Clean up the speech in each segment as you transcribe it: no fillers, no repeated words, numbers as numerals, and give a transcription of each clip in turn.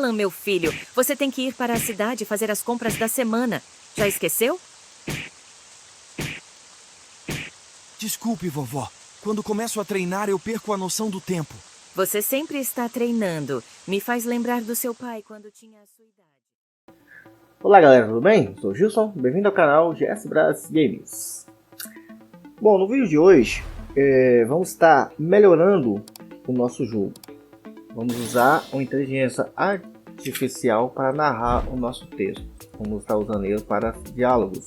Alan, meu filho, você tem que ir para a cidade fazer as compras da semana. Já esqueceu? Desculpe, vovó. Quando começo a treinar, eu perco a noção do tempo. Você sempre está treinando. Me faz lembrar do seu pai quando tinha a sua idade. Olá galera, tudo bem? Sou o Gilson, bem-vindo ao canal GS Bras Games. Bom, no vídeo de hoje vamos estar melhorando o nosso jogo. Vamos usar uma inteligência artificial para narrar o nosso texto. Vamos estar usando ele para diálogos.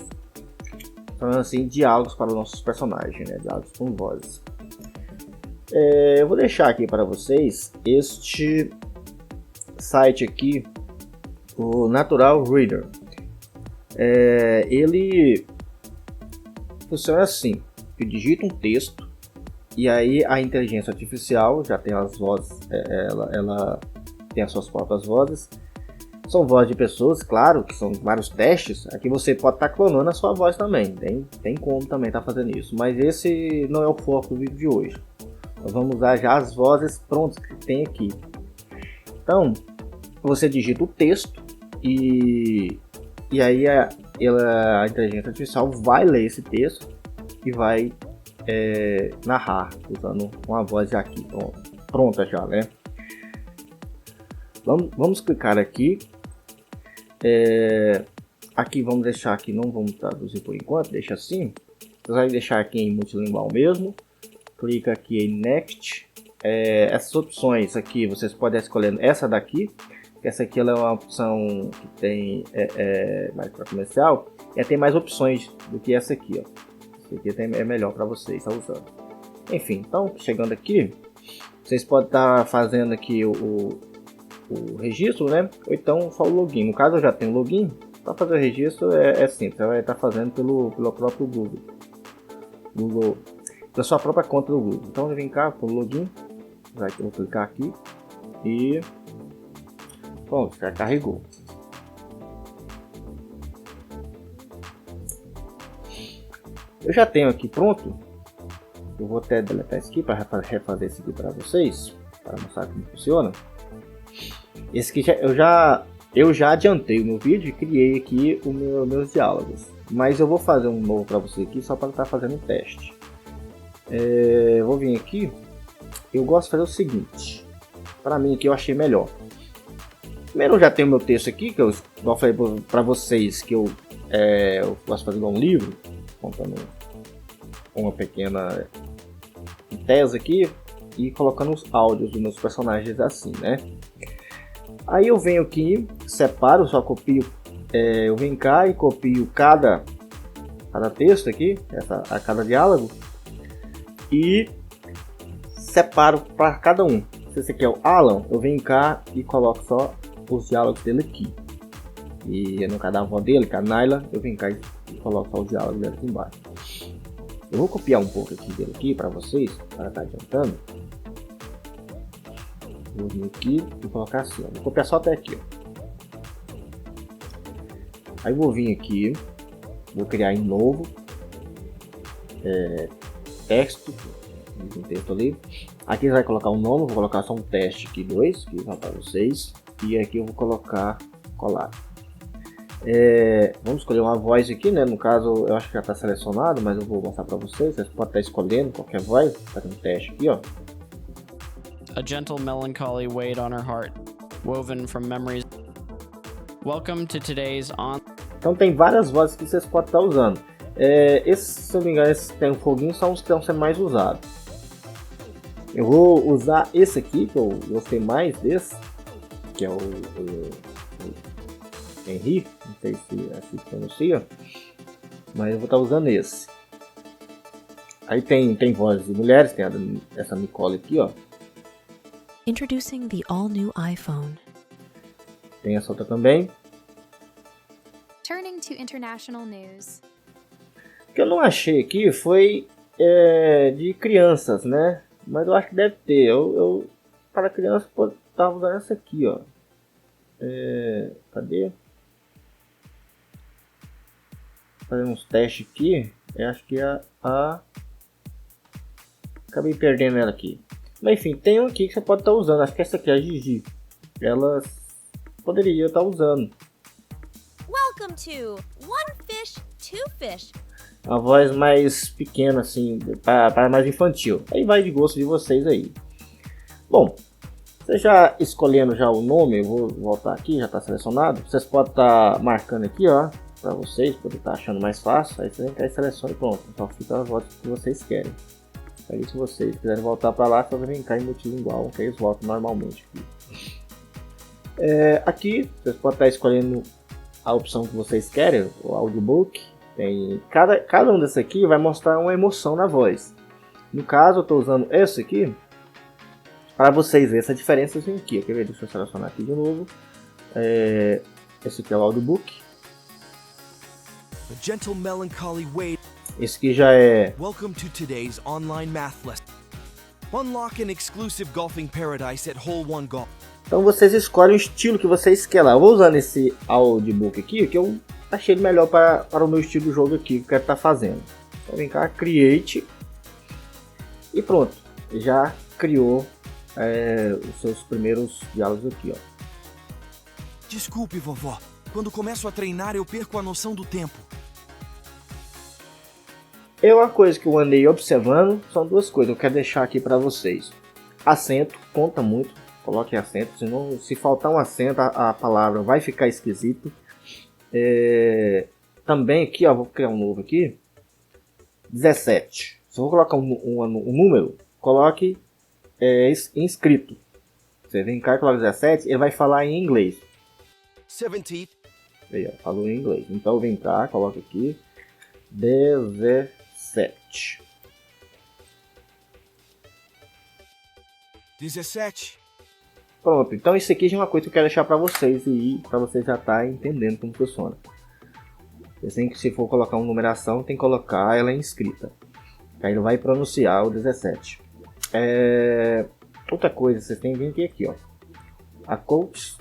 Falando assim, diálogos para os nossos personagens, né? Diálogos com vozes. Eu vou deixar aqui para vocês este site aqui, o Natural Reader. Ele funciona assim: eu digito um texto e aí a inteligência artificial já tem as vozes, ela tem as suas próprias vozes. São vozes de pessoas, claro, que são vários testes. Aqui você pode estar clonando a sua voz também, tem como também estar fazendo isso, mas esse não é o foco do vídeo de hoje. Nós vamos usar já as vozes prontas que tem aqui. Então você digita o texto e aí a inteligência artificial vai ler esse texto e vai narrar usando uma voz já aqui pronta já, né? Vamos clicar aqui. Aqui vamos deixar aqui, não vamos traduzir por enquanto, deixa assim. Você vai deixar aqui em multilingual mesmo. Clica aqui em Next. Essas opções aqui vocês podem escolher essa daqui. Essa aqui ela é uma opção que tem mais para comercial. E tem mais opções do que essa aqui, ó. Essa aqui é melhor para vocês estar usando. Enfim, então chegando aqui, vocês podem estar fazendo aqui o registro, né? Ou então só o login. No caso eu já tenho login. Para fazer o registro é simples. Você vai estar fazendo pelo próprio Google, da sua própria conta do Google. Então eu vem cá para o login. Vou clicar aqui e pronto, já carregou. Eu já tenho aqui pronto. Eu vou até deletar isso aqui para refazer isso aqui para vocês, para mostrar como funciona. Esse aqui eu já adiantei o meu vídeo e criei aqui meus diálogos, mas eu vou fazer um novo para você aqui só para estar fazendo um teste. Eu vou vir aqui. Eu gosto de fazer o seguinte, para mim aqui eu achei melhor. Primeiro eu já tenho meu texto aqui, que eu falei para vocês que eu gosto de fazer um livro, contando uma pequena tese aqui e colocando os áudios dos meus personagens assim, né? Aí eu venho aqui, separo, só copio, eu venho cá e copio cada texto aqui, a cada diálogo, e separo para cada um. Se esse aqui é o Alan, eu venho cá e coloco só os diálogos dele aqui. E no cada avó dele, que é a Naila, eu venho cá e coloco só os diálogos dele aqui embaixo. Eu vou copiar um pouco aqui dele aqui para vocês, para estar adiantando. Vou vir aqui e colocar assim, ó. Vou copiar só até aqui, ó. Aí vou vir aqui, vou criar em novo texto, um texto ali. Aqui você vai colocar um nome, vou colocar só um teste aqui 2, que vai para vocês. E aqui eu vou colocar colar. Vamos escolher uma voz aqui, né? No caso eu acho que já está selecionado, mas eu vou mostrar para vocês. Vocês podem estar escolhendo qualquer voz. Fazer um teste aqui, ó. A gentle melancholy weighed on her heart, woven from memories. Welcome to today's on. Então tem várias vozes que vocês podem estar usando. Esses, se eu não me engano, esses que tem um foguinho são os que estão sendo mais usados. Eu vou usar esse aqui, que eu gostei mais desse, que é o Henry, não sei se assim pronuncia, mas eu vou estar usando esse. Aí tem vozes de mulheres, tem essa Nicole aqui, ó. Introducing the all-new iPhone. Tem essa outra também. Turning to international news. O que eu não achei aqui foi de crianças, né? Mas eu acho que deve ter. Eu para criança tava usando essa aqui, ó. Cadê? Fazer uns testes aqui. Eu acho que acabei perdendo ela aqui. Mas enfim, tem um aqui que você pode estar usando. Acho que essa aqui é a Gigi. Ela poderia estar usando. Welcome to One Fish, Two Fish. Uma voz mais pequena, assim, para mais infantil. Aí vai de gosto de vocês aí. Bom, você já escolhendo já o nome, eu vou voltar aqui, já está selecionado. Vocês podem estar marcando aqui, ó, para vocês, poder estar achando mais fácil. Aí você vem cá e seleciona e pronto. Só fica as voltas que vocês querem. Aí se vocês quiserem voltar para lá, só vem cá em multilingual, que eles voltam normalmente aqui. Aqui, vocês podem estar escolhendo a opção que vocês querem, o audiobook. Tem, cada um desses aqui vai mostrar uma emoção na voz. No caso, eu estou usando esse aqui para vocês verem essa diferença aqui. Quer ver? Deixa eu selecionar aqui de novo. Esse aqui é o audiobook. A gentle melancholy way. Esse aqui já é... Welcome to today's online math lesson. Unlock an exclusive golfing paradise at Hole 1 Golf. Então vocês escolhem o estilo que vocês querem lá. Eu vou usando esse audiobook aqui, que eu achei ele melhor para o meu estilo de jogo aqui, que eu quero estar fazendo. Então vem cá, Create. E pronto, já criou os seus primeiros diálogos aqui, ó. Desculpe, vovó. Quando começo a treinar, eu perco a noção do tempo. Uma coisa que eu andei observando são duas coisas. Eu quero deixar aqui para vocês. Acento conta muito. Coloque acento, senão se faltar um acento a palavra vai ficar esquisito. Também aqui, ó, vou criar um novo aqui. 17. Se eu vou colocar um número, coloque inscrito. Você vem cá e coloca 17, ele vai falar em inglês. 17. Aí, ó, falou em inglês. Então vem cá, coloca aqui 17. Pronto, então isso aqui já é uma coisa que eu quero deixar para vocês e para vocês já estarem entendendo como funciona. Assim que se for colocar uma numeração, tem que colocar ela inscrita. Aí ele vai pronunciar o 17. Outra coisa, vocês têm que vir aqui, ó. A coach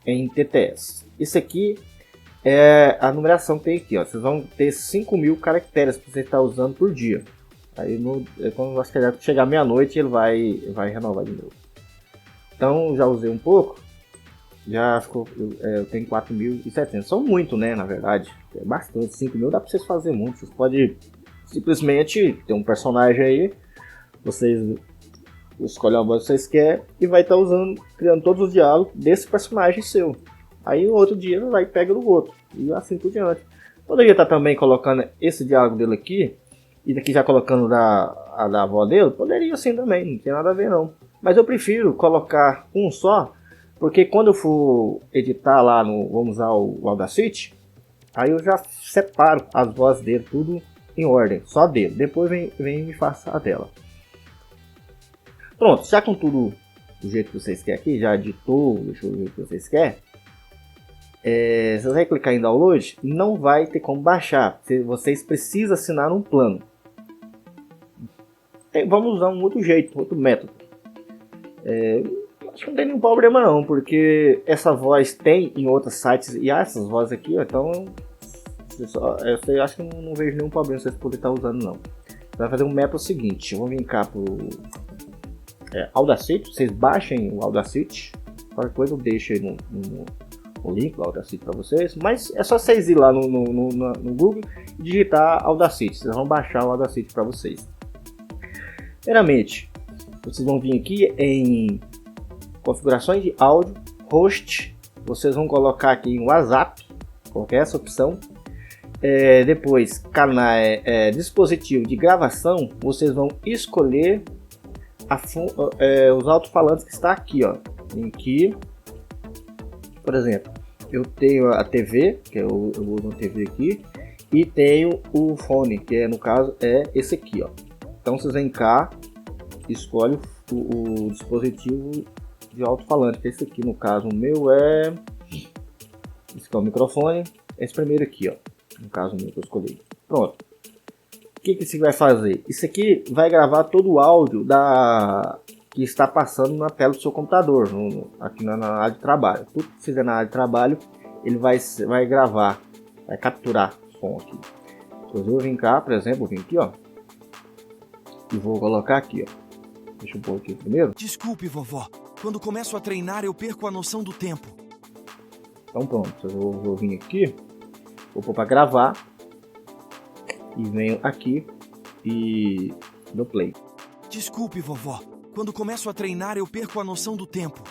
em TTS. Isso aqui é a numeração que tem aqui, ó. Vocês vão ter 5.000 caracteres que você está usando por dia. Aí quando chegar meia-noite ele vai renovar de novo. Então já usei um pouco. Já ficou. Eu tenho 4.700. São muito, né? Na verdade. É bastante. 5.000 dá para vocês fazer muito. Vocês podem simplesmente ter um personagem aí. Vocês escolhem a voz que vocês querem. E vai estar criando todos os diálogos desse personagem seu. Aí no outro dia vai e pega no outro. E assim por diante. Poderia estar também colocando esse diálogo dele aqui. E daqui já colocando da avó dele. Poderia assim também. Não tem nada a ver não. Mas eu prefiro colocar um só. Porque quando eu for editar lá vamos usar o Audacity. Aí eu já separo as vozes dele tudo em ordem. Só dele. Depois vem e me faça a dela. Pronto. Já com tudo do jeito que vocês querem aqui. Já editou. Deixa eu ver o que vocês querem. Se você clicar em download, não vai ter como baixar. Vocês precisam assinar um plano. Vamos usar um outro jeito, outro método. Acho que não tem nenhum problema não, porque essa voz tem em outros sites e há essas vozes aqui, ó, então eu acho que não vejo nenhum problema vocês poderem estar usando não. Você vai fazer um método seguinte, eu vou vir cá pro Audacity, vocês baixem o Audacity, qualquer coisa eu deixo aí o link do Audacity para vocês, mas é só vocês ir lá no Google e digitar Audacity, vocês vão baixar o Audacity para vocês. Primeiramente, vocês vão vir aqui em configurações de áudio, host, vocês vão colocar aqui em WhatsApp, qualquer essa opção. Depois, canal, dispositivo de gravação, vocês vão escolher os alto-falantes que está aqui, ó. Aqui, por exemplo, eu tenho a TV, que eu uso uma TV aqui, e tenho o fone, que no caso é esse aqui, ó. Então vocês vêm cá, escolhe o dispositivo de alto-falante, que é esse aqui, no caso o meu esse aqui é o microfone, esse primeiro aqui, ó, no caso o meu que eu escolhi. Pronto. O que isso vai fazer? Isso aqui vai gravar todo o áudio que está passando na tela do seu computador, aqui na área de trabalho. Tudo que fizer na área de trabalho, ele vai gravar, vai capturar o som aqui. Eu vou vir cá, por exemplo, vim aqui, ó, e vou colocar aqui, ó. Deixa eu pôr aqui primeiro. Desculpe, vovó. Quando começo a treinar, eu perco a noção do tempo. Então pronto, eu vou vir aqui, vou pôr para gravar e venho aqui e no play. Desculpe, vovó. Quando começo a treinar, eu perco a noção do tempo.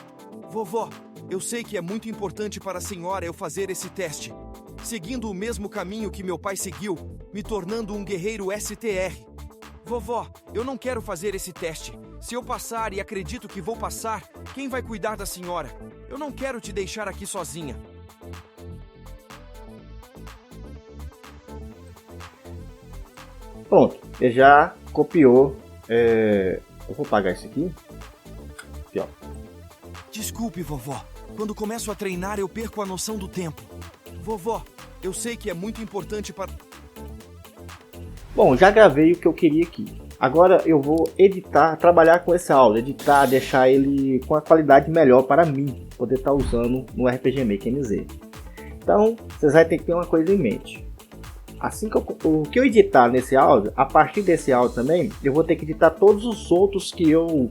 Vovó, eu sei que é muito importante para a senhora eu fazer esse teste, seguindo o mesmo caminho que meu pai seguiu, me tornando um guerreiro STR. Vovó, eu não quero fazer esse teste. Se eu passar e acredito que vou passar, quem vai cuidar da senhora? Eu não quero te deixar aqui sozinha. Pronto, ele já copiou. Eu vou apagar isso aqui. Aqui, ó. Desculpe, vovó. Quando começo a treinar, eu perco a noção do tempo. Vovó, eu sei que é muito importante para... Bom, já gravei o que eu queria aqui. Agora eu vou editar, trabalhar com esse áudio, editar, deixar ele com a qualidade melhor para mim poder estar usando no RPG Maker MZ. Então, vocês vão ter que ter uma coisa em mente. Assim que o que eu editar nesse áudio, a partir desse áudio também, eu vou ter que editar todos os outros que eu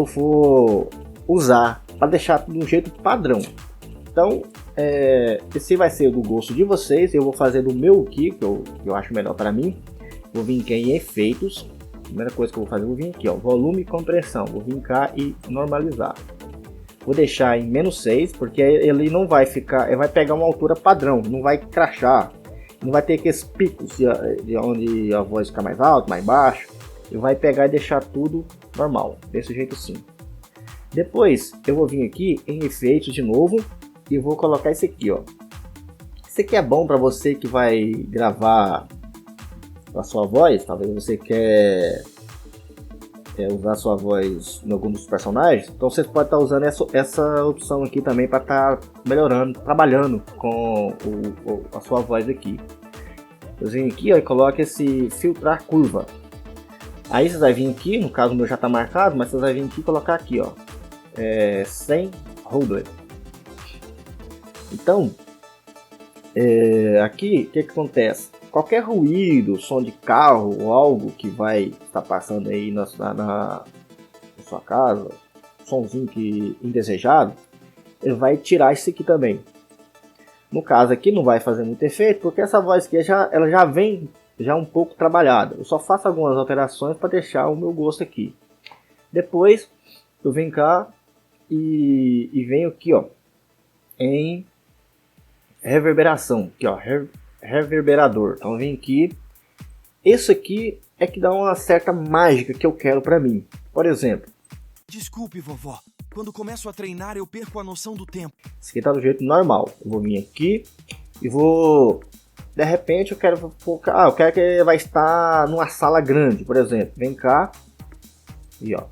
for usar para deixar de um jeito padrão. Então, esse vai ser do gosto de vocês. Eu vou fazer do meu aqui, que eu acho melhor para mim. Vou vir aqui em efeitos. Primeira coisa que eu vou fazer, vou vir aqui, ó, volume e compressão. Vou vir cá e normalizar. Vou deixar em -6, porque ele não vai ficar, ele vai pegar uma altura padrão, não vai crachar, não vai ter aqueles picos de onde a voz fica mais alta, mais baixo. Ele vai pegar e deixar tudo normal, desse jeito sim. Depois eu vou vir aqui em efeitos de novo e vou colocar esse aqui, ó. Esse aqui é bom para você que vai gravar a sua voz, talvez você quer usar sua voz em algum dos personagens, então você pode estar usando essa opção aqui também para estar melhorando, trabalhando com a sua voz aqui. Eu venho aqui, ó, e coloco esse filtrar curva. Aí você vai vir aqui, no caso o meu já está marcado, mas você vai vir aqui e colocar aqui, ó, sem holder. Então, aqui o que acontece? Qualquer ruído, som de carro ou algo que vai estar passando aí na sua casa, somzinho indesejado, ele vai tirar isso aqui também. No caso aqui não vai fazer muito efeito, porque essa voz aqui ela já vem um pouco trabalhada. Eu só faço algumas alterações para deixar o meu gosto aqui. Depois eu venho cá e venho aqui, ó, em reverberação, aqui, ó, reverberador. Então vem aqui. Esse aqui é que dá uma certa mágica que eu quero para mim. Por exemplo, desculpe, vovó. Quando começo a treinar, eu perco a noção do tempo. Esse aqui tá do jeito normal. Eu vou vir aqui e vou, de repente eu quero focar, eu quero que ele vai estar numa sala grande, por exemplo. Vem cá e ó.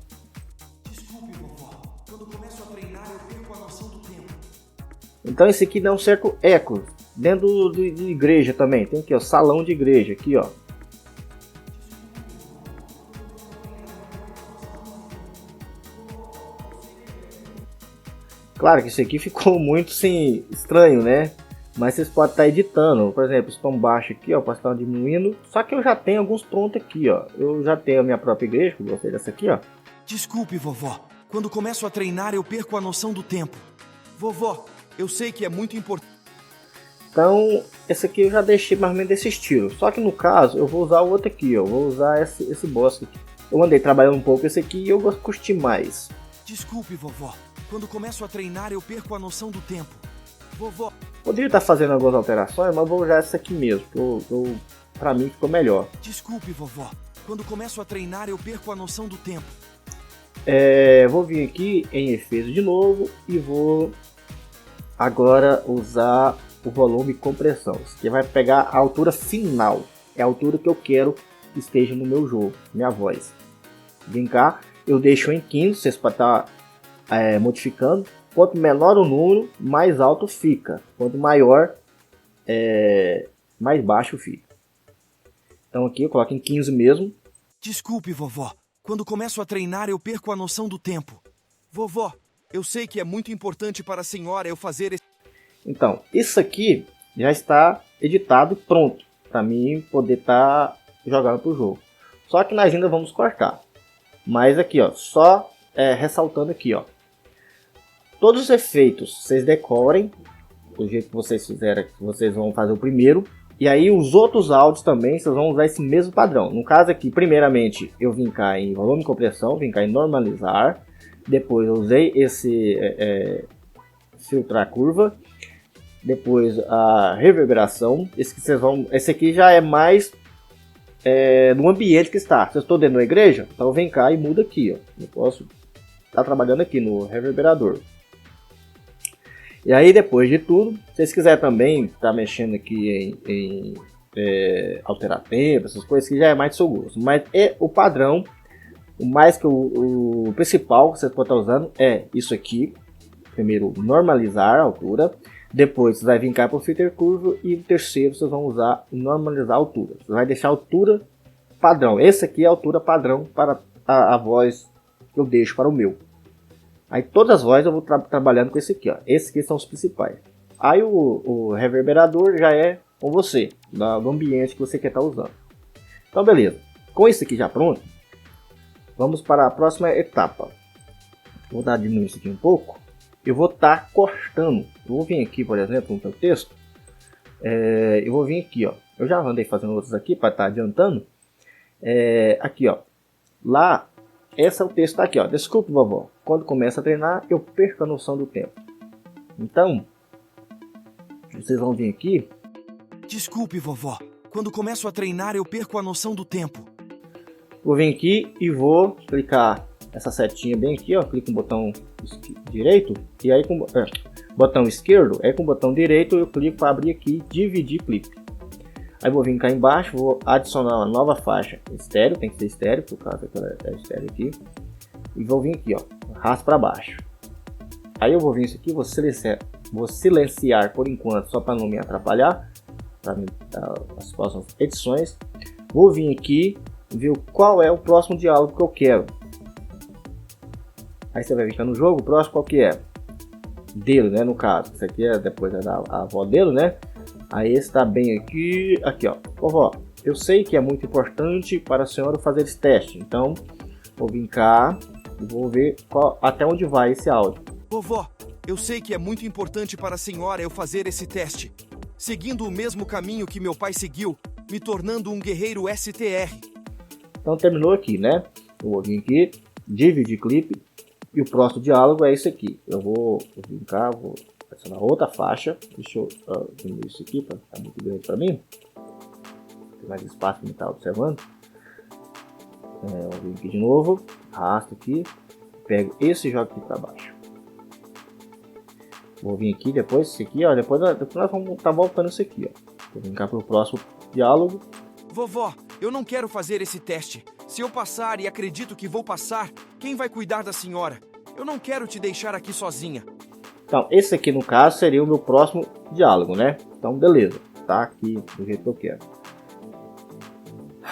Desculpe, vovó. Quando começo a treinar, eu perco a noção do tempo. Então esse aqui dá um certo eco. Dentro de igreja também, tem aqui, ó, salão de igreja, aqui, ó. Claro que isso aqui ficou muito sim, estranho, né? Mas vocês podem estar editando, por exemplo, esse tom baixo aqui, ó, pode estar diminuindo. Só que eu já tenho alguns prontos aqui, ó. Eu já tenho a minha própria igreja, que eu gostei dessa aqui, ó. Desculpe, vovó. Quando começo a treinar, eu perco a noção do tempo. Vovó, eu sei que é muito importante. Então, esse aqui eu já deixei mais ou menos desse estilo. Só que no caso, eu vou usar o outro aqui, ó. Vou usar esse boss aqui. Eu andei trabalhando um pouco esse aqui e eu curti mais. Desculpe, vovó. Quando começo a treinar, eu perco a noção do tempo. Vovó. Poderia estar fazendo algumas alterações, mas vou usar essa aqui mesmo. Pra mim ficou melhor. Desculpe, vovó. Quando começo a treinar, eu perco a noção do tempo. Vou vir aqui em efeitos de novo e vou agora usar o volume e compressão. Isso aqui vai pegar a altura final. É a altura que eu quero que esteja no meu jogo, minha voz. Vem cá, eu deixo em 15, vocês podem estar modificando. Quanto menor o número, mais alto fica. Quanto maior, mais baixo fica. Então aqui eu coloco em 15 mesmo. Desculpe, vovó. Quando começo a treinar, eu perco a noção do tempo. Vovó, eu sei que é muito importante para a senhora eu fazer esse... Então, isso aqui já está editado e pronto para mim poder estar jogando pro jogo. Só que nós ainda vamos cortar. Mas aqui, ó, só ressaltando aqui, ó. todos os efeitos vocês decorem do jeito que vocês fizeram, vocês vão fazer o primeiro. E aí os outros áudios também, vocês vão usar esse mesmo padrão. No caso aqui, primeiramente, eu vim cá em volume e compressão, vim cá em normalizar. Depois eu usei esse filtrar curva. Depois a reverberação. Esse aqui já é mais no ambiente que está. Se eu estou dentro da igreja, então vem cá e muda aqui. Ó. Eu posso estar trabalhando aqui no reverberador. E aí, depois de tudo, se vocês quiserem também estar mexendo aqui em alterar tempo, essas coisas que já é mais do seu gosto. Mas o padrão, o principal que vocês podem estar usando é isso aqui. Primeiro, normalizar a altura. Depois, você vai vir cá para o filter curvo. E o terceiro, vocês vão usar normalizar a altura. Você vai deixar a altura padrão. Esse aqui é a altura padrão para a voz que eu deixo para o meu. Aí todas as vozes eu vou trabalhando com esse aqui, ó. Esses aqui são os principais. Aí o reverberador já é com você, do ambiente que você quer estar usando. Então beleza. Com isso aqui já pronto, vamos para a próxima etapa. Vou dar diminuir isso aqui um pouco. Eu vou estar cortando. Eu vou vir aqui, por exemplo, no meu texto. Eu vou vir aqui, ó. Eu já andei fazendo outros aqui para estar adiantando. Aqui, ó. Lá. Esse é o texto tá aqui, ó. Desculpe, vovó. Quando começa a treinar, eu perco a noção do tempo. Então, vocês vão vir aqui. Desculpe, vovó. Quando começo a treinar, eu perco a noção do tempo. Vou vir aqui e vou clicar essa setinha bem aqui, ó. Clico no botão direito e aí com botão esquerdo, aí com o botão direito eu clico para abrir aqui, dividir clipe. Aí vou vir cá embaixo, vou adicionar uma nova faixa estéreo, tem que ser estéreo, por causa que ela é estéreo aqui. E vou vir aqui, ó, arrasto para baixo. Aí eu vou vir isso aqui, vou silenciar por enquanto, só para não me atrapalhar, para as próximas edições. Vou vir aqui, ver qual é o próximo diálogo que eu quero. Aí você vai vir cá no jogo, o próximo qual que é? Dele, né, no caso. Isso aqui é depois da avó dele, né? Aí esse tá bem aqui, ó. Vovó, eu sei que é muito importante para a senhora fazer esse teste. Então, vou vir cá e vou ver até onde vai esse áudio. Vovó, eu sei que é muito importante para a senhora eu fazer esse teste. Seguindo o mesmo caminho que meu pai seguiu, me tornando um guerreiro STR. Então terminou aqui, né? Eu vou vir aqui, dividir clipe. E o próximo diálogo é esse aqui. Eu vou vir cá, vou adicionar outra faixa. Deixa eu diminuir isso aqui para ficar muito grande para mim. Tem mais espaço para estar observando. Eu vou vir aqui de novo, arrasto aqui, pego esse e jogo aqui para baixo. Vou vir aqui depois, esse aqui, ó. Depois nós vamos estar voltando isso aqui, ó. Vou vir cá para o próximo diálogo. Vovó, eu não quero fazer esse teste. Se eu passar e acredito que vou passar, quem vai cuidar da senhora? Eu não quero te deixar aqui sozinha. Então, esse aqui no caso seria o meu próximo diálogo, né? Então, beleza. Tá aqui do jeito que eu quero.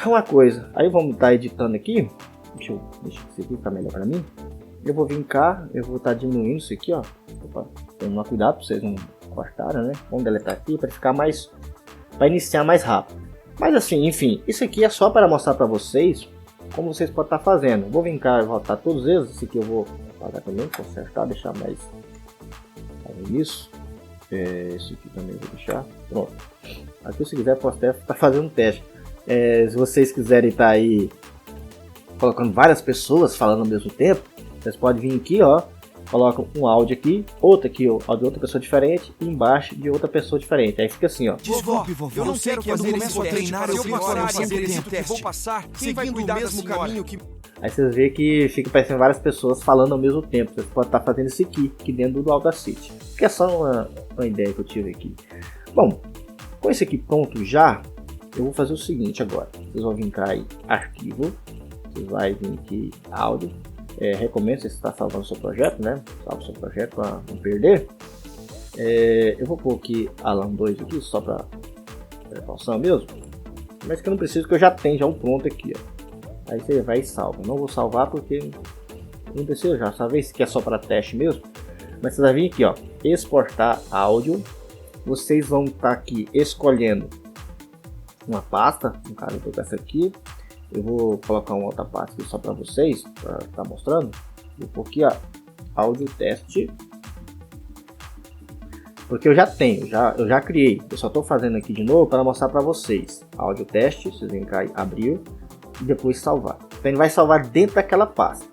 Uma coisa, aí vamos estar editando aqui. Deixa eu deixar isso aqui ficar melhor para mim. Eu vou vir cá, eu vou estar diminuindo isso aqui, ó. Opa, tomar cuidado para vocês não cortarem, né? Vamos deletar aqui para ficar mais, para iniciar mais rápido. Mas assim, enfim, isso aqui é só para mostrar para vocês como vocês podem estar fazendo. Vou vir cá e voltar todos eles. Esse aqui eu vou apagar também, consertar, deixar mais isso. Esse aqui também eu vou deixar. Pronto. Aqui se quiser posso até estar fazendo um teste. Se vocês quiserem estar aí colocando várias pessoas falando ao mesmo tempo, vocês podem vir aqui, ó. Colocam um áudio aqui, outro aqui, ó, de outra pessoa diferente, e embaixo de outra pessoa diferente. Aí fica assim, ó. Desculpe, vovó. Eu não quero fazer esse teste. Se eu passar e acredito que vou passar, quem vai cuidar do mesmo caminho que... Aí vocês veem que fica parecendo várias pessoas falando ao mesmo tempo. Vocês podem estar fazendo isso aqui dentro do Audacity. Que é só uma ideia que eu tive aqui. Bom, com esse aqui pronto já, eu vou fazer o seguinte agora. Vocês vão vir cá em arquivo. Vocês vão vir aqui áudio. Recomendo se você está salvando o seu projeto, né? Salva o seu projeto para não perder. Eu vou pôr aqui Alan 2 aqui, só para precaução mesmo. Mas que eu não preciso, que eu já tenho já um pronto aqui, ó. Aí você vai e salva. Não vou salvar porque não precisa, já salvei. Esse aqui é só para teste mesmo. Mas você vai vir aqui, ó, exportar áudio. Vocês vão estar aqui escolhendo uma pasta. No caso eu tô com essa aqui. Eu vou colocar uma outra parte aqui só para vocês, para estar mostrando. Vou pôr aqui, ó, áudio teste. Porque eu já tenho, eu já criei. Eu só estou fazendo aqui de novo para mostrar para vocês. Áudio teste, vocês vêm cá e abrir e depois salvar. Então ele vai salvar dentro daquela pasta.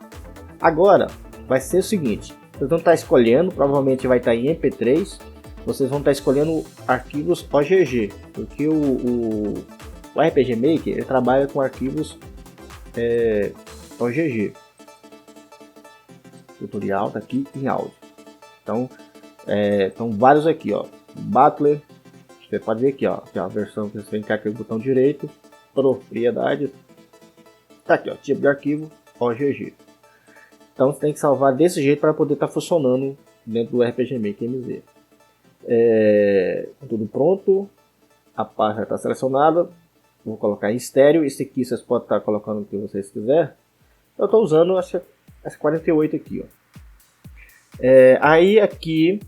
Agora vai ser o seguinte, vocês vão estar escolhendo, provavelmente vai estar em MP3, vocês vão estar escolhendo arquivos OGG, porque o RPG Maker ele trabalha com arquivos OGG. Tutorial tá aqui em áudio. Então, estão vários aqui, ó. Butler, você pode ver aqui, ó, que é a versão que você vem cá com o botão direito, propriedades. Tá aqui, ó, tipo de arquivo OGG. Então você tem que salvar desse jeito para poder estar funcionando dentro do RPG Maker MZ. Tudo pronto, a página está selecionada. Vou colocar em estéreo. Esse aqui vocês podem estar colocando o que vocês quiserem. Eu estou usando essa 48 aqui, ó. Aí aqui,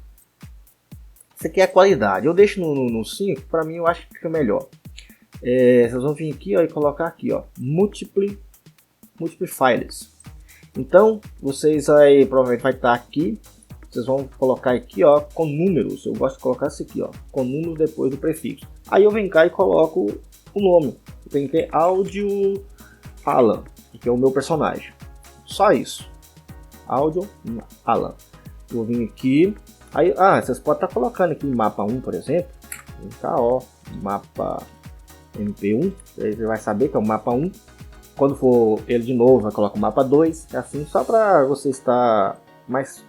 isso aqui é a qualidade. Eu deixo no 5, para mim eu acho que fica melhor. Vocês vão vir aqui, ó, e colocar aqui, ó, multiple files. Então vocês aí provavelmente vai estar aqui. Vocês vão colocar aqui, ó, com números. Eu gosto de colocar isso aqui, ó, com números depois do prefixo. Aí eu venho cá e coloco o nome. Eu tenho que ter áudio Alan, que é o meu personagem. Só isso. Áudio Alan. Vou vir aqui. Aí, vocês podem estar colocando aqui mapa 1, por exemplo. Vem cá, ó, mapa MP1. Aí você vai saber que é o mapa 1. Quando for ele de novo, vai colocar o mapa 2. Assim, só para você ficar mais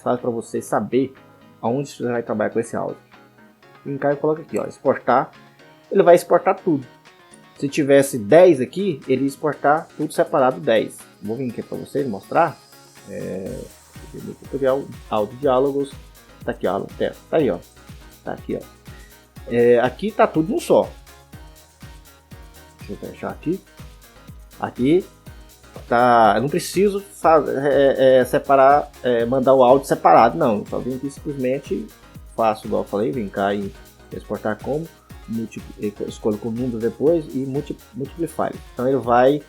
fácil para você saber aonde você vai trabalhar com esse áudio. Vem cá e coloca aqui, ó, exportar. Ele vai exportar tudo. Se tivesse 10 aqui, ele ia exportar tudo separado 10. Vou vir aqui para vocês mostrar. Tutorial, áudio diálogos. Tá aqui, ó, tá aí, ó. Tá aqui, ó. Aqui tá tudo num só. Deixa eu fechar aqui. Aqui tá. Eu não preciso separar, mandar o áudio separado, não. Só vim aqui simplesmente faço igual eu falei, vem cá e exportar como, escolho com número depois e multiply. Então ele vai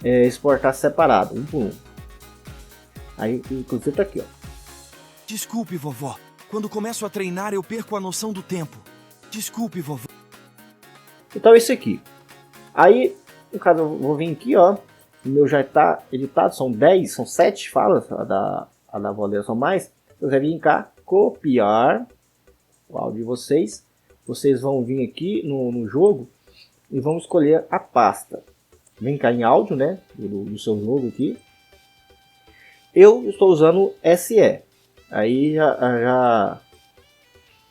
exportar separado, um por um. Aí inclusive tá aqui, ó. Desculpe, vovó. Quando começo a treinar, eu perco a noção do tempo. Desculpe, vovó. Então é isso aqui. Aí, no caso, eu vou vir aqui, ó. O meu já está editado, são 7 falas. A da Valdeira são mais. Você vai vir cá, copiar o áudio de vocês. Vocês vão vir aqui no jogo e vão escolher a pasta. Vem cá em áudio, né? Do seu jogo aqui. Eu estou usando SE. Aí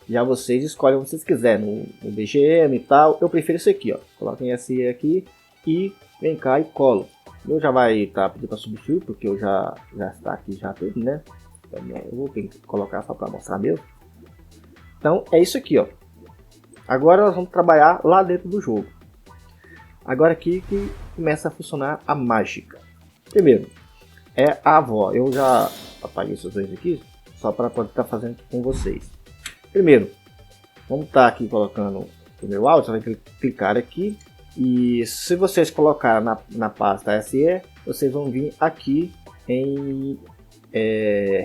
já vocês escolhem onde vocês quiserem, no BGM e tal. Eu prefiro isso aqui, ó. Coloquem SE aqui e vem cá e colo. Eu já vai estar pedindo para substituir, porque eu já está aqui já tudo, né? Então, eu vou ter que colocar só para mostrar mesmo. Então é isso aqui, ó. Agora nós vamos trabalhar lá dentro do jogo. Agora aqui que começa a funcionar a mágica. Primeiro é a avó. Eu já apaguei esses dois aqui só para poder estar fazendo com vocês. Primeiro, vamos estar aqui colocando o meu áudio. Você vai clicar aqui e se vocês colocar na pasta SE, vocês vão vir aqui em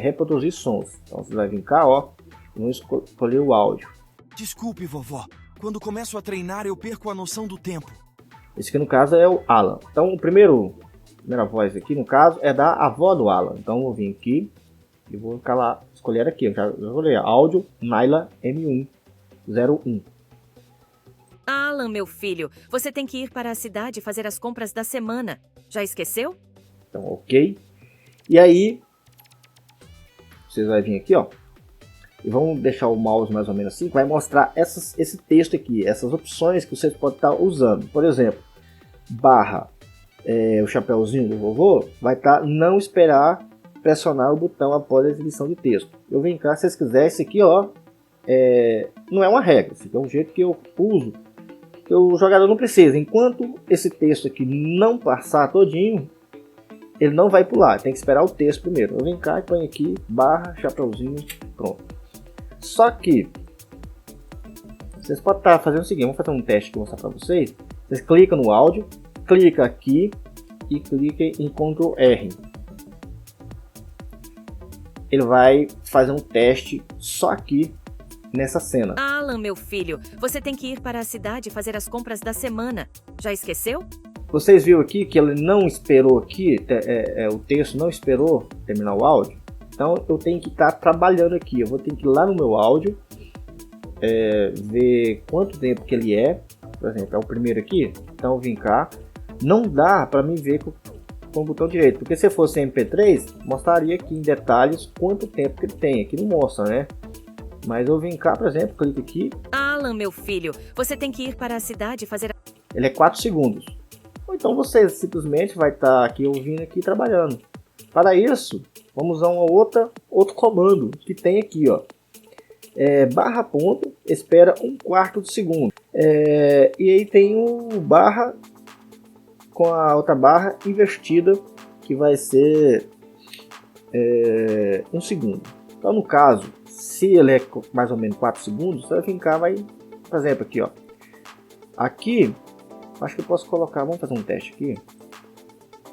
reproduzir sons. Então você vai vir cá, ó, e vão escolher o áudio. Desculpe, vovó. Quando começo a treinar, eu perco a noção do tempo. Esse aqui no caso é o Alan. Então a primeira voz aqui no caso é da avó do Alan. Então eu vou vir aqui e vou ficar lá, escolher aqui. Eu já escolhi áudio Naila M101. Alan, meu filho, você tem que ir para a cidade fazer as compras da semana. Já esqueceu? Então, ok. E aí, vocês vão vir aqui, ó. E vamos deixar o mouse mais ou menos assim, que vai mostrar esse texto aqui, essas opções que vocês podem estar usando. Por exemplo, barra, o chapéuzinho do vovô, vai estar não esperar pressionar o botão após a exibição de texto. Eu venho cá, se vocês quiserem, esse aqui, ó, não é uma regra, esse aqui é um jeito que eu uso, que o jogador não precisa. Enquanto esse texto aqui não passar todinho, ele não vai pular, tem que esperar o texto primeiro. Eu venho cá e ponho aqui, barra, chapéuzinho, pronto. Só que vocês podem estar fazendo o seguinte, vamos fazer um teste que eu vou mostrar para vocês. Vocês clicam no áudio, clica aqui e cliquem em Ctrl R. Ele vai fazer um teste só aqui nessa cena. Alan, meu filho, você tem que ir para a cidade fazer as compras da semana. Já esqueceu? Vocês viram aqui que ele não esperou aqui, o texto não esperou terminar o áudio. Então eu tenho que estar trabalhando aqui. Eu vou ter que ir lá no meu áudio, ver quanto tempo que ele é. Por exemplo, é o primeiro aqui. Então eu vim cá. Não dá para mim ver com o botão direito, porque se fosse MP3, mostraria aqui em detalhes quanto tempo que ele tem. Aqui não mostra, né? Mas eu vim cá, por exemplo, clique aqui. Alan, meu filho, você tem que ir para a cidade fazer... Ele é 4 segundos. Ou então você simplesmente vai estar aqui ouvindo aqui trabalhando. Para isso, vamos usar outro comando que tem aqui, ó. Barra ponto, espera 1/4 de segundo. E aí tem o barra com a outra barra invertida, que vai ser 1 segundo. Então, no caso, se ele é mais ou menos 4 segundos, você vai ficar, por exemplo, aqui, ó. Aqui, acho que eu posso colocar, vamos fazer um teste aqui.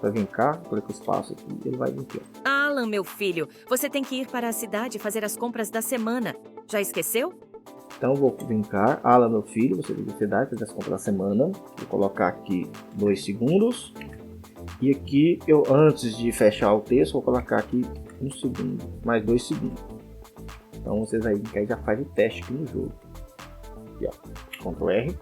Vai vir cá, coloca o espaço aqui, ele vai vir aqui, ó. Alan, meu filho, você tem que ir para a cidade fazer as compras da semana. Já esqueceu? Então eu vou vir cá, Alan, meu filho, você tem que fazer as compras da semana. Vou colocar aqui 2 segundos. E aqui, antes de fechar o texto, vou colocar aqui 1 segundo, mais 2 segundos. Então vocês aí já faz o teste aqui no jogo. Aqui, ó, Ctrl R.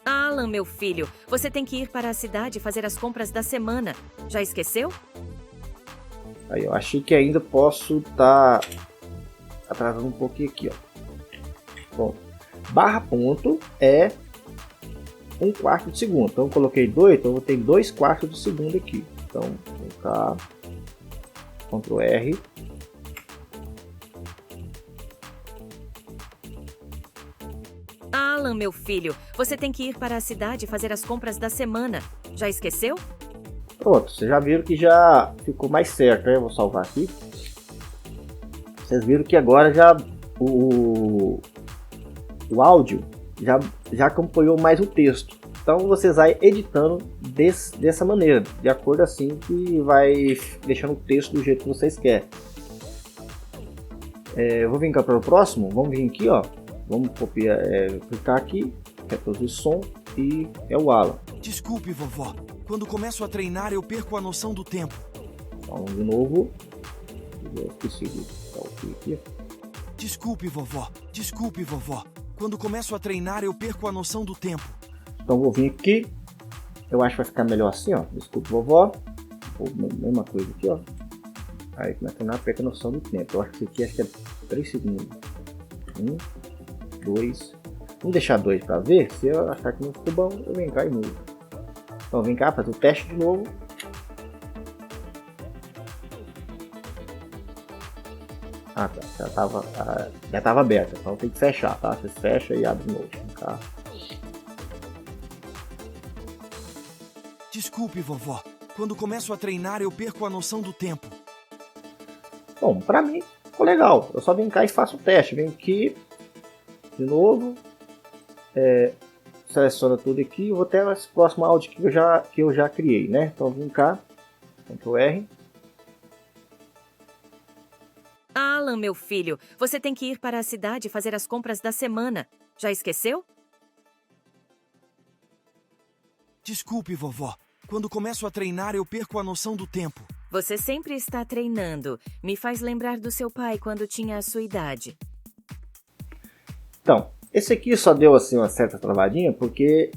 Alan, meu filho, você tem que ir para a cidade fazer as compras da semana. Já esqueceu? Aí eu achei que ainda posso estar atrasando um pouquinho aqui, ó. Bom, barra ponto é 1/4 de segundo. Então eu coloquei 2, então eu vou ter 2/4 de segundo aqui. Então, vou cá, Ctrl R. Alan, meu filho, você tem que ir para a cidade fazer as compras da semana. Já esqueceu? Pronto, vocês já viram que já ficou mais certo, né? Eu vou salvar aqui. Vocês viram que agora já o áudio já acompanhou mais o texto. Então vocês vai editando dessa maneira, de acordo assim que vai deixando o texto do jeito que vocês querem. Eu vou vir cá para o próximo, vamos vir aqui, ó. Vamos copiar, clicar aqui, reproduzir som e é o Alan. Desculpe, vovó. Quando começo a treinar, eu perco a noção do tempo. Então, de novo. Eu esqueci de dar o clique aqui. Desculpe, vovó. Desculpe, vovó. Quando começo a treinar, eu perco a noção do tempo. Então, vou vir aqui. Eu acho que vai ficar melhor assim, ó. Desculpe, vovó. Mesma coisa aqui, ó. Aí começa a treinar, perca a noção do tempo. Eu acho que aqui é 3 segundos. 1, 2. Vamos deixar 2 para ver. Se eu achar que não ficou bom, eu venho cá e mudo. Então vem cá, fazer o teste de novo. Ah, tá. Já tava aberta. Então tem que fechar, tá? Você fecha e abre de novo. Vem cá. Desculpe, vovó. Quando começo a treinar, eu perco a noção do tempo. Bom, pra mim ficou legal. Eu só venho cá e faço o teste. Venho aqui de novo. Seleciona tudo aqui. Eu vou até esse próximo áudio que eu já criei, né? Então vim cá, Ctrl R. Alan, meu filho, você tem que ir para a cidade fazer as compras da semana. Já esqueceu? Desculpe, vovó. Quando começo a treinar, eu perco a noção do tempo. Você sempre está treinando. Me faz lembrar do seu pai quando tinha a sua idade. Então, esse aqui só deu assim uma certa travadinha porque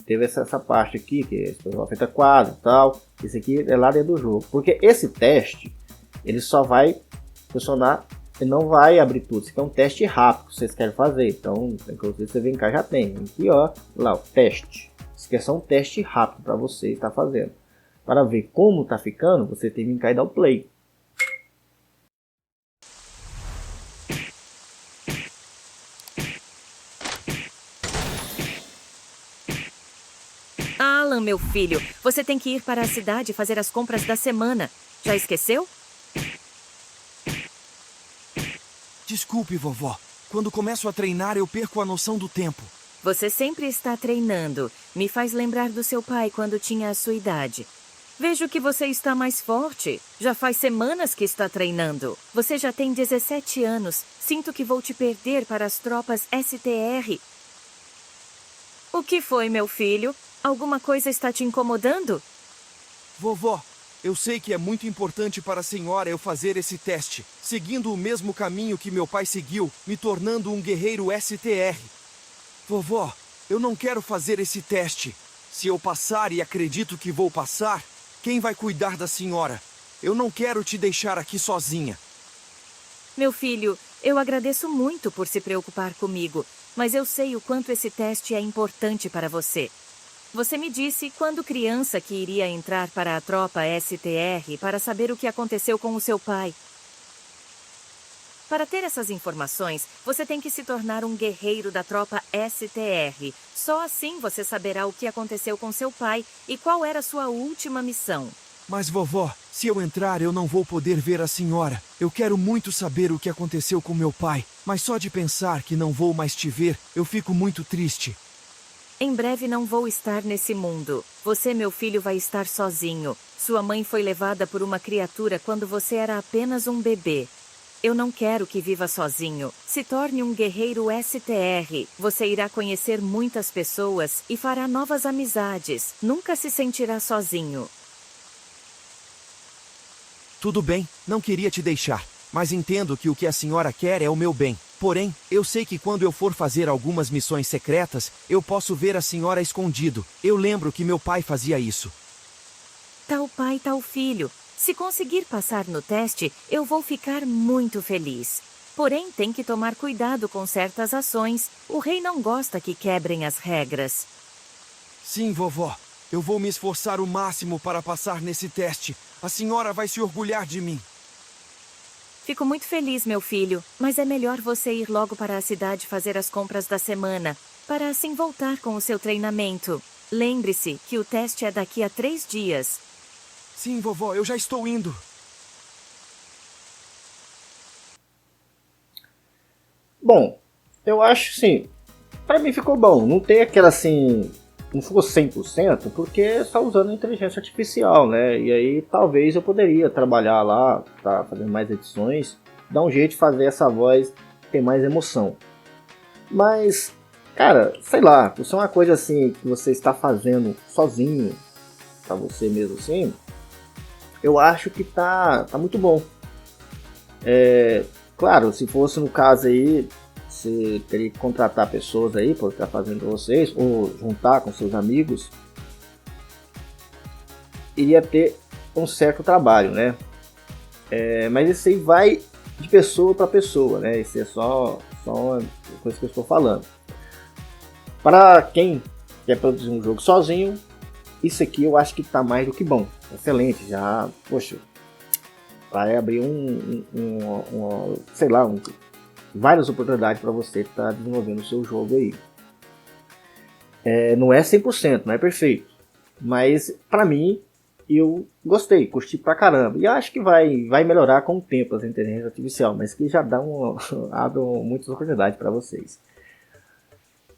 teve essa parte aqui, que é feita quadro e tal. Esse aqui é lá dentro do jogo. Porque esse teste, ele só vai funcionar, ele não vai abrir tudo. Isso aqui é um teste rápido que vocês querem fazer. Então, inclusive você vem cá, já tem. Aqui, ó, lá, o teste. Isso aqui é só um teste rápido para você estar fazendo. Para ver como tá ficando, você tem que vir cá e dar o play. Alan, meu filho, você tem que ir para a cidade fazer as compras da semana. Já esqueceu? Desculpe, vovó. Quando começo a treinar, eu perco a noção do tempo. Você sempre está treinando. Me faz lembrar do seu pai quando tinha a sua idade. Vejo que você está mais forte. Já faz semanas que está treinando. Você já tem 17 anos. Sinto que vou te perder para as tropas STR. O que foi, meu filho? Alguma coisa está te incomodando? Vovó, eu sei que é muito importante para a senhora eu fazer esse teste, seguindo o mesmo caminho que meu pai seguiu, me tornando um guerreiro STR. Vovó, eu não quero fazer esse teste. Se eu passar e acredito que vou passar, quem vai cuidar da senhora? Eu não quero te deixar aqui sozinha. Meu filho, eu agradeço muito por se preocupar comigo, mas eu sei o quanto esse teste é importante para você. Você me disse, quando criança, que iria entrar para a tropa STR para saber o que aconteceu com o seu pai. Para ter essas informações, você tem que se tornar um guerreiro da tropa STR. Só assim você saberá o que aconteceu com seu pai e qual era sua última missão. Mas, vovó, se eu entrar, eu não vou poder ver a senhora. Eu quero muito saber o que aconteceu com meu pai, mas só de pensar que não vou mais te ver, eu fico muito triste. Em breve não vou estar nesse mundo. Você, meu filho, vai estar sozinho. Sua mãe foi levada por uma criatura quando você era apenas um bebê. Eu não quero que viva sozinho. Se torne um guerreiro STR. Você irá conhecer muitas pessoas e fará novas amizades. Nunca se sentirá sozinho. Tudo bem, não queria te deixar, mas entendo que o que a senhora quer é o meu bem. Porém, eu sei que quando eu for fazer algumas missões secretas, eu posso ver a senhora escondido. Eu lembro que meu pai fazia isso. Tal pai, tal filho. Se conseguir passar no teste, eu vou ficar muito feliz. Porém, tem que tomar cuidado com certas ações. O rei não gosta que quebrem as regras. Sim, vovó. Eu vou me esforçar o máximo para passar nesse teste. A senhora vai se orgulhar de mim. Fico muito feliz, meu filho, mas é melhor você ir logo para a cidade fazer as compras da semana, para assim voltar com o seu treinamento. Lembre-se que o teste é daqui a 3 dias. Sim, vovó, eu já estou indo. Bom, eu acho sim. Pra mim ficou bom. Não tem aquela assim. Não ficou 100% porque está usando a inteligência artificial, né? E aí talvez eu poderia trabalhar lá, tá fazendo mais edições, dar um jeito de fazer essa voz ter mais emoção. Mas, cara, sei lá, isso é uma coisa assim que você está fazendo sozinho, pra você mesmo assim, eu acho que tá muito bom. Claro, se fosse no caso aí, você teria que contratar pessoas aí para estar fazendo para vocês, ou juntar com seus amigos. Iria ter um certo trabalho, né? Mas isso aí vai de pessoa para pessoa, né? Isso é só uma coisa que eu estou falando. Para quem quer produzir um jogo sozinho, isso aqui eu acho que está mais do que bom. Excelente, já, poxa, vai abrir várias oportunidades para você estar desenvolvendo o seu jogo aí. Não é 100%, não é perfeito, mas para mim eu gostei, curti pra caramba, e acho que vai melhorar com o tempo a inteligência artificial, mas que já abre muitas oportunidades para vocês.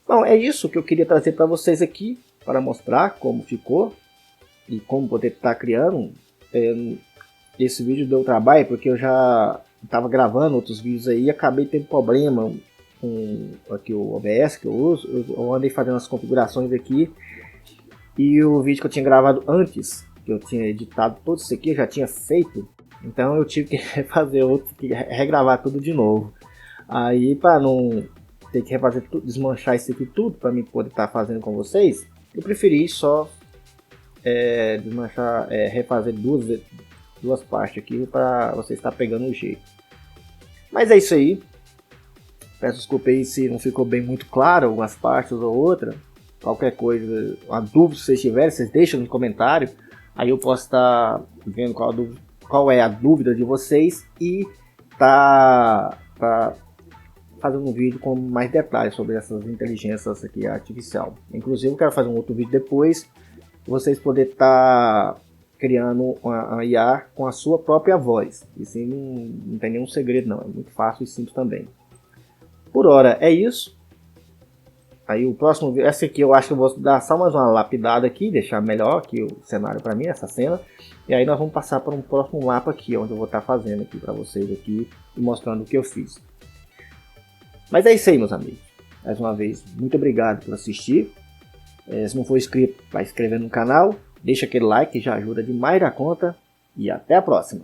Bom, é isso que eu queria trazer para vocês aqui, para mostrar como ficou e como poder estar criando. Esse vídeo deu trabalho porque eu já estava gravando outros vídeos aí e acabei tendo problema com aqui o OBS que eu uso. Eu andei fazendo as configurações aqui e o vídeo que eu tinha gravado antes, que eu tinha editado todo isso aqui, eu já tinha feito, então eu tive que fazer outro, regravar tudo de novo. Aí, para não ter que refazer tudo, desmanchar isso aqui tudo para mim poder estar fazendo com vocês, eu preferi só desmanchar, refazer duas partes aqui para você estar pegando o jeito. Mas é isso aí. Peço desculpa aí se não ficou bem muito claro algumas partes ou outra. Qualquer coisa, uma dúvida que vocês tiverem, vocês deixam no comentário. Aí eu posso estar vendo qual é a dúvida de vocês e tá fazendo um vídeo com mais detalhes sobre essas inteligências aqui artificial. Inclusive eu quero fazer um outro vídeo depois, vocês poderem estar criando uma IA com a sua própria voz. Isso não tem nenhum segredo não, é muito fácil e simples também. Por hora é isso. Aí o próximo vídeo, essa aqui eu acho que eu vou dar só mais uma lapidada aqui, deixar melhor aqui o cenário para mim, essa cena. E aí nós vamos passar para um próximo mapa aqui, onde eu vou estar fazendo aqui para vocês aqui e mostrando o que eu fiz. Mas é isso aí, meus amigos. Mais uma vez, muito obrigado por assistir. Se não for inscrito, vai se inscrever no canal. Deixa aquele like que já ajuda demais da conta. E até a próxima.